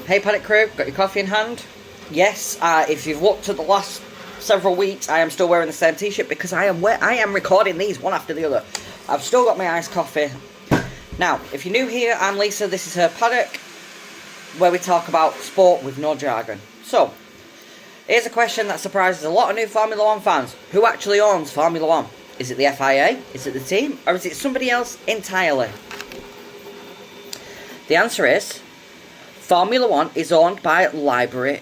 Hey Paddock crew, got your coffee in hand? Yes, if you've looked at the last several weeks, I am still wearing the same t-shirt because I am recording these one after the other. I've still got my iced coffee. Now, if you're new here, I'm Lisa, this is Her Paddock, where we talk about sport with no jargon. So, here's a question that surprises a lot of new Formula 1 fans. Who actually owns Formula 1? Is it the FIA? Is it the team? Or is it somebody else entirely? The answer is, Formula 1 is owned by Liberty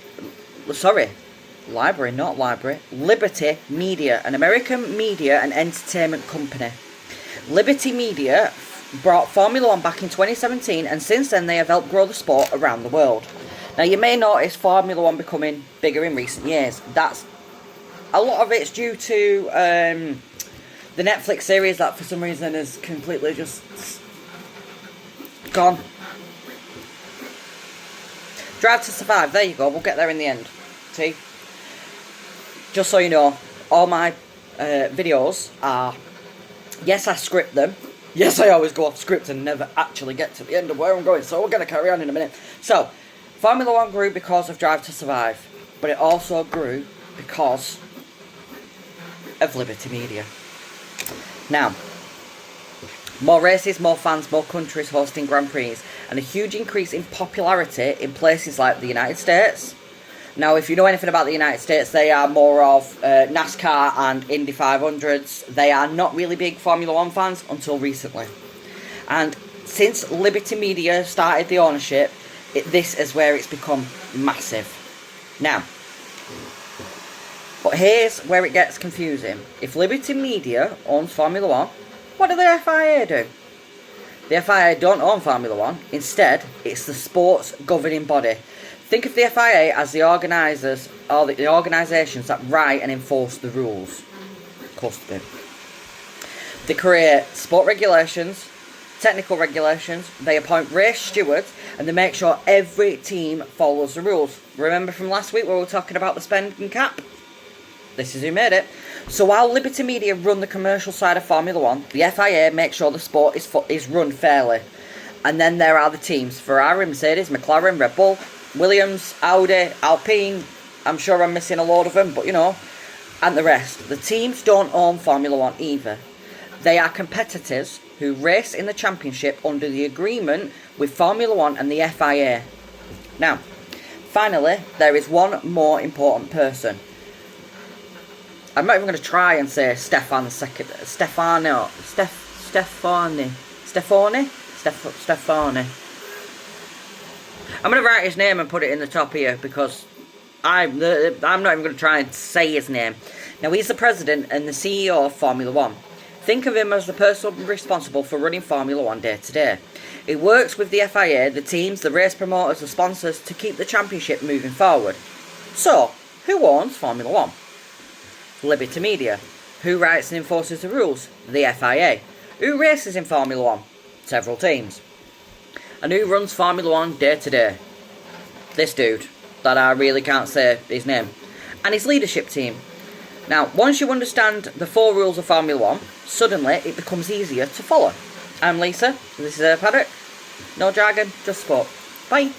Media, an American media and entertainment company. Liberty Media brought Formula 1 back in 2017, and since then they have helped grow the sport around the world. Now you may notice Formula 1 becoming bigger in recent years. A lot of it's due to the Netflix series that for some reason has completely just gone. Drive to Survive, there you go, we'll get there in the end. See? Just so you know, all my videos are, yes, I script them. Yes, I always go off script and never actually get to the end of where I'm going, so we're going to carry on in a minute. So, Formula 1 grew because of Drive to Survive, but it also grew because of Liberty Media. Now, more races, more fans, more countries hosting Grand Prix, and a huge increase in popularity in places like the United States. Now, if you know anything about the United States, they are more of NASCAR and Indy 500s. They are not really big Formula 1 fans until recently. And since Liberty Media started the ownership, this is where it's become massive. Now, but here's where it gets confusing. If Liberty Media owns Formula 1, what do the FIA do? The FIA don't own Formula 1. Instead, it's the sport's governing body. Think of the FIA as the organisers, or the organisations that write and enforce the rules. Of course they do. They create sport regulations, technical regulations, they appoint race stewards, and they make sure every team follows the rules. Remember from last week where we were talking about the spending cap? This is who made it. So while Liberty Media run the commercial side of Formula 1, the FIA makes sure the sport is run fairly. And then there are the teams: Ferrari, Mercedes, McLaren, Red Bull, Williams, Audi, Alpine. I'm sure I'm missing a load of them, but you know, and the rest. The teams don't own Formula 1 either. They are competitors who race in the championship under the agreement with Formula 1 and the FIA. Now, finally, there is one more important person. I'm not even going to try and say Stefani. I'm going to write his name and put it in the top here because I'm not even going to try and say his name. Now, he's the president and the CEO of Formula 1. Think of him as the person responsible for running Formula 1 day to day. He works with the FIA, the teams, the race promoters, the sponsors to keep the championship moving forward. So, who owns Formula 1? Liberty Media. Who writes and enforces the rules? The FIA. Who races in Formula 1? Several teams. And who runs Formula 1 day to day? This dude, that I really can't say his name. And his leadership team. Now, once you understand the 4 rules of Formula 1, suddenly it becomes easier to follow. I'm Lisa, this is Her Paddock. No jargon, just sport. Bye.